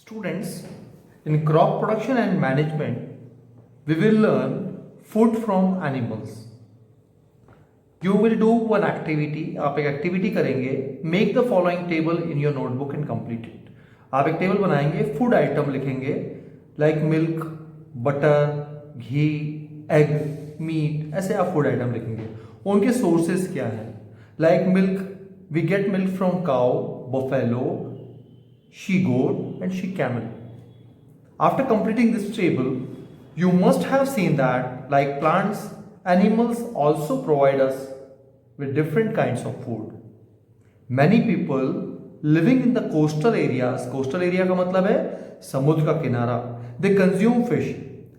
Students, in crop production and management, we will learn food from animals. You will do one activity. आप एक activity करेंगे. Make the following table in your notebook and complete it. आप एक table बनाएंगे, food item लिखेंगे like milk, butter, ghee, egg, meat, ऐसे आप food item लिखेंगे. उनके सोर्सेस क्या है? Like milk, we get milk from cow, buffalo, she goat and she camel. After completing this table, you must have seen that like plants, animals also provide us with different kinds of food. Many people living in the coastal areas, coastal area का मतलब है समुद्र का किनारा, they consume fish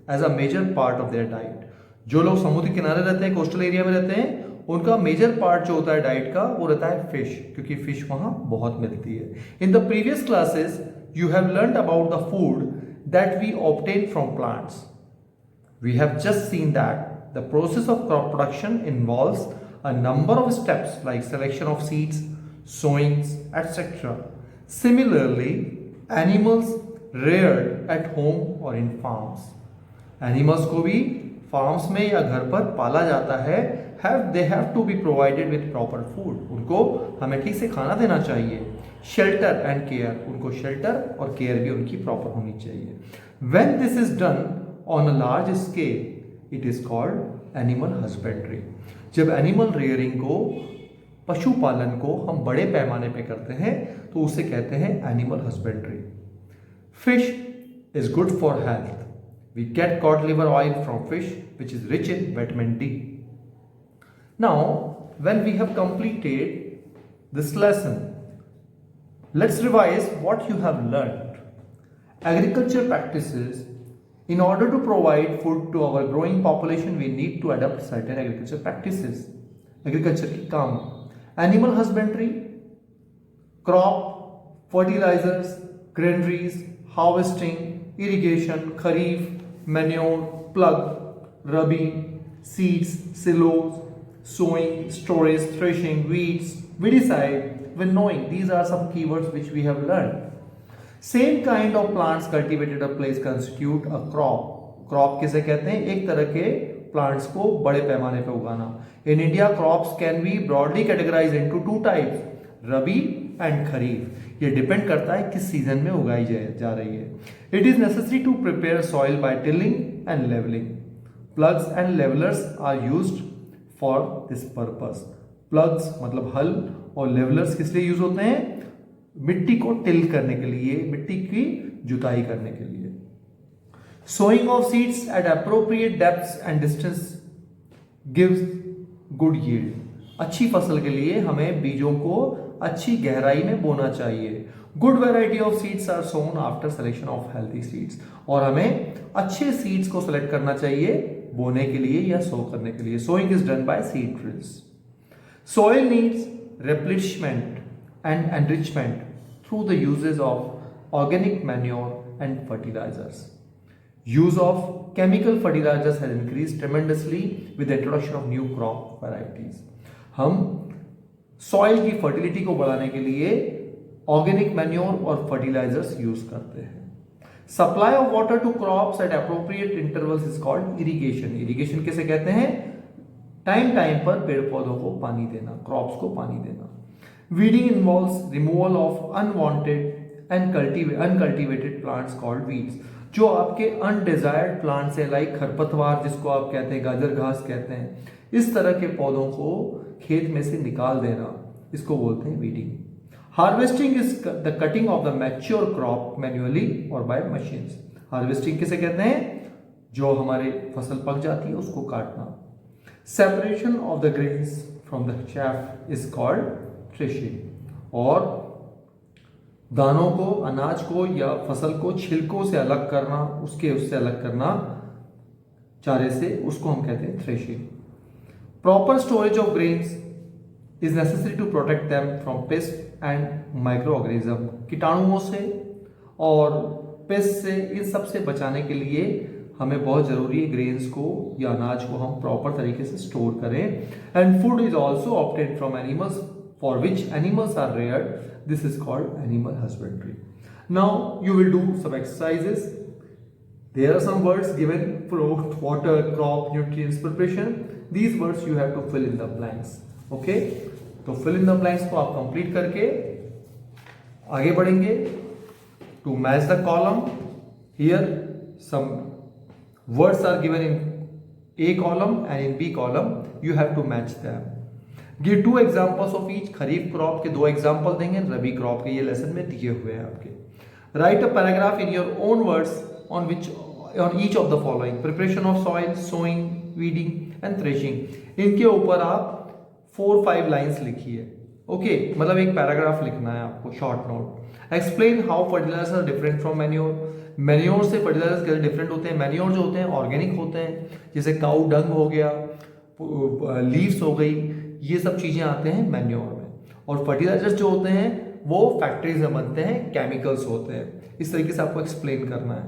as a major part of their diet. जो लोग समुद्र किनारे रहते हैं, कोस्टल एरिया में रहते हैं, उनका मेजर पार्ट जो होता है डाइट का वो रहता है फिश, क्योंकि फिश वहां बहुत मिलती है. In the previous classes you have learned about the food that we obtain from plants. We have just seen that the process of crop production involves a number of steps like selection of seeds, sowings, etcetera. Similarly animals reared at home और in farms. Animals को भी farms में या घर पर पाला जाता है. they have to be provided with proper food. उनको हमें ठीक से खाना देना चाहिए. Shelter and care, उनको shelter और care भी उनकी proper होनी चाहिए. When this is done on a large scale, it is called animal husbandry. जब animal rearing को, पशुपालन को हम बड़े पैमाने पे करते हैं तो उसे कहते हैं animal husbandry. Fish is good for health. We get cod liver oil from fish, which is rich in vitamin D. Now, when we have completed this lesson, let's revise what you have learned. Agriculture practices. In order to provide food to our growing population, we need to adopt certain agriculture practices. Agriculture की काम. Animal husbandry, crop, fertilizers, granaries, harvesting, irrigation, kharif, manure, plug, rabi, seeds, silos, sowing, storage, threshing, weeds. We decide when knowing. These are some keywords which we have learned. Same kind of plants cultivated a place constitute a crop. Crop किसे कहते हैं? एक तरह के plants को बड़े पैमाने पे उगाना. In India, crops can be broadly categorized into two types, rabi and kharif. ये डिपेंड करता है किस सीजन में उगाई जा रही है. It is necessary to prepare soil by tilling and leveling. Plugs and levelers are used for this purpose. Plugs मतलब हल और levelers किस लिए यूज होते हैं? मिट्टी को टिल करने के लिए, मिट्टी की जुताई करने के लिए. Sowing of seeds at appropriate depths and distance gives good yield. अच्छी फसल के लिए हमें बीजों को अच्छी गहराई में बोना चाहिए. Good variety of seeds are sown after selection of healthy seeds. और हमें अच्छे seeds को select करना चाहिए बोने के लिए या सो करने के लिए. Sowing is done by seed drills. Soil needs replenishment and enrichment through the uses of organic manure and fertilizers. Use of chemical fertilizers has increased tremendously with the introduction of new crop varieties. हम soil की fertility को बढ़ाने के लिए organic manure और fertilisers use करते हैं. Supply of water to crops at appropriate intervals is called irrigation. Irrigation किसे कहते हैं? टाइम टाइम पर पेड़ पौधों को पानी देना, क्रॉप्स को पानी देना. Weeding involves removal of unwanted and uncultivated plants called weeds. जो आपके अनडिजायर्ड प्लांट्स है लाइक खरपतवार जिसको आप कहते हैं, गाजर घास कहते हैं, इस तरह के पौधों को खेत में से निकाल देना, इसको बोलते हैं weeding. Harvesting is the cutting of the mature crop manually और बाय मशीन्स. हार्वेस्टिंग किसे कहते हैं? जो हमारे फसल पक जाती है उसको काटना. Separation of the grains from the chaff is called threshing. और दानों को, अनाज को या फसल को छिलकों से अलग करना, उससे अलग करना चारे से, उसको हम कहते हैं threshing. Proper storage of grains is necessary to protect them from pests and microorganisms. कीटाणुओं से और पेस्ट से, इन सब से बचाने के लिए हमें बहुत जरूरी है ग्रेन्स को या अनाज को हम प्रॉपर तरीके से स्टोर करें. And food is also obtain from animals for which animals are reared. This is called animal husbandry. Now you will do some exercises. There are some words given: float, water, crop, nutrients, preparation. These words you have to fill in the blanks. Okay, तो fill in the blanks को आप complete करके आगे बढ़ेंगे. To match the column, here some words are given in A column and in B column. You have to match them. Give 2 examples of each. Kharif crop के 2 example देंगे, रबी crop के ये lesson में दिए हुए हैं आपके. Write a paragraph in your own words on each of the following: preparation of soil, sowing, weeding and threshing. इनके ऊपर आप 4-5 लाइन्स लिखिए. ओके, मतलब एक पैराग्राफ लिखना है आपको, short note. Explain how fertilisers are different from manure. Manure से फर्टिलाइजर्स कैसे डिफरेंट होते हैं. मैन्योर जो होते हैं ऑर्गेनिक होते हैं, जैसे काऊ डंग हो गया, लीव्स हो गई, ये सब चीज़ें आते हैं मैन्योर में. और फर्टिलाइजर्स जो होते हैं वो फैक्ट्रीज में बनते हैं, केमिकल्स होते हैं. इस तरीके से आपको एक्सप्लेन करना है.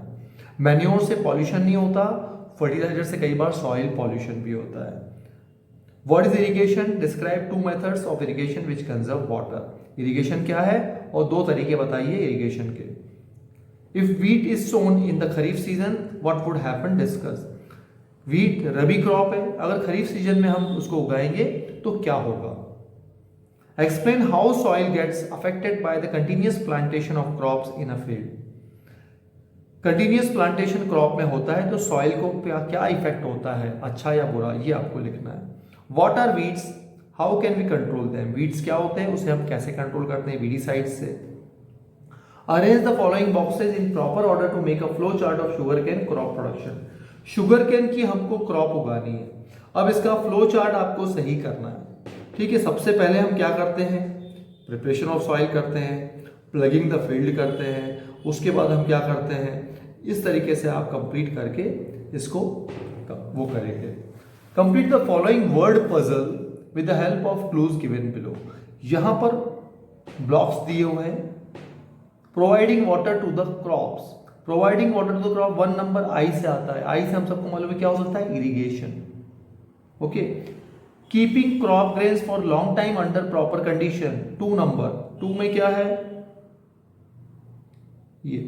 मैन्योर से पॉल्यूशन नहीं होता, फर्टिलाइजर से कई बार सॉइल पॉल्यूशन भी होता है. What is irrigation? Describe 2 methods of irrigation which conserve water. Irrigation क्या है और 2 तरीके बताइए इरिगेशन के. If wheat is sown in the kharif season, what would happen? Discuss. Wheat rabi crop है, अगर खरीफ सीजन में हम उसको उगाएंगे तो क्या होगा. Explain how soil gets affected by the continuous plantation of crops in a field. Continuous plantation crop में होता है तो सॉइल को क्या इफेक्ट होता है, अच्छा या बुरा, ये आपको लिखना है. What are weeds? How can we control them. Weeds क्या होते हैं, उसे हम कैसे कंट्रोल करते हैं, वीडीसाइड्स से. Arrange the following boxes in proper order to make a flow chart of sugarcane crop production. Sugarcane की हमको क्रॉप उगानी है. अब इसका फ्लो चार्ट आपको सही करना है. ठीक है, सबसे पहले हम क्या करते हैं, प्रिपरेशन ऑफ सॉइल करते हैं, प्लगिंग द फील्ड करते हैं, उसके बाद हम क्या करते हैं, इस तरीके से आप कंप्लीट करके इसको वो करेंगे. Complete the following word puzzle with the help of clues given below. यहां पर ब्लॉक्स दिए हुए हैं. Providing water to the crops. Providing water to the crop 1 number I से आता है. आई से हम सबको मालूम है क्या हो सकता है, irrigation. Okay. Keeping crop grains for long time under proper condition 2 number. 2 में क्या है ये,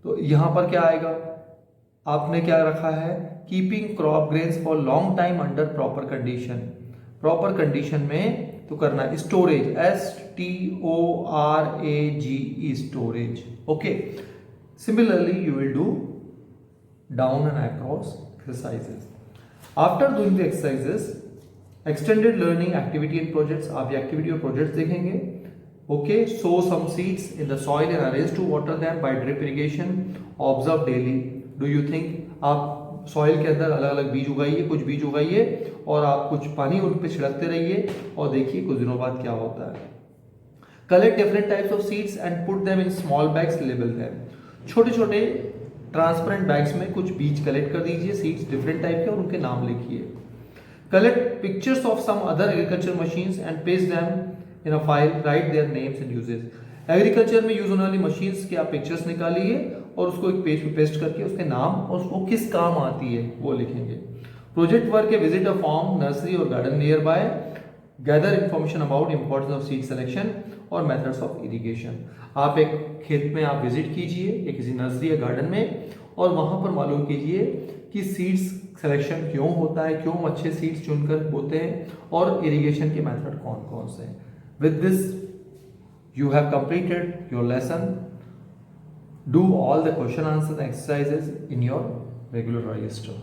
तो यहां पर क्या आएगा, आपने क्या रखा है, keeping crop grains for long time under proper condition. Proper condition में तो करना है storage, STORAGE, storage. Okay. Similarly, you will do down and across exercises. After doing the exercises, extended learning activity and projects. आप ये activity और projects देखेंगे. Okay, sow some seeds in the soil and arrange to water them by drip irrigation. Observe daily. Do you think आप soil के अंदर अलग अलग बीज उगाइए, कुछ बीज उगाइए और आप कुछ पानी उन पे छिड़कते रहिए और देखिए कुछ दिनों बाद क्या होता है. Collect different types of seeds and put them in small bags. Label them. छोटे छोटे ट्रांसपेरेंट बैग्स में कुछ बीज कलेक्ट कर दीजिए, सीड्स डिफरेंट टाइप के, और उनके नाम लिखिए. Collect pictures of some other agriculture machines and paste them in a file. Write their names and uses. Agriculture में यूज होने वाली मशीन्स के आप पिक्चर्स निकालिए और उसको एक पेज पे पेस्ट करके उसके नाम और उसको किस काम आती है वो लिखेंगे. प्रोजेक्ट वर्क है विजिट अ फार्म, नर्सरी और garden near by. Gather information about importance of seed selection और मेथड्स ऑफ इरिगेशन. आप एक खेत में आप विजिट कीजिए या किसी नर्सरी या गार्डन में और वहां पर मालूम कीजिए कि सीड्स सिलेक्शन क्यों होता है, क्यों अच्छे सीड्स चुनकर बोते हैं और इरिगेशन के मेथड कौन कौन से हैं. With this you have completed your lesson. Do all the question answer exercises in your regular register.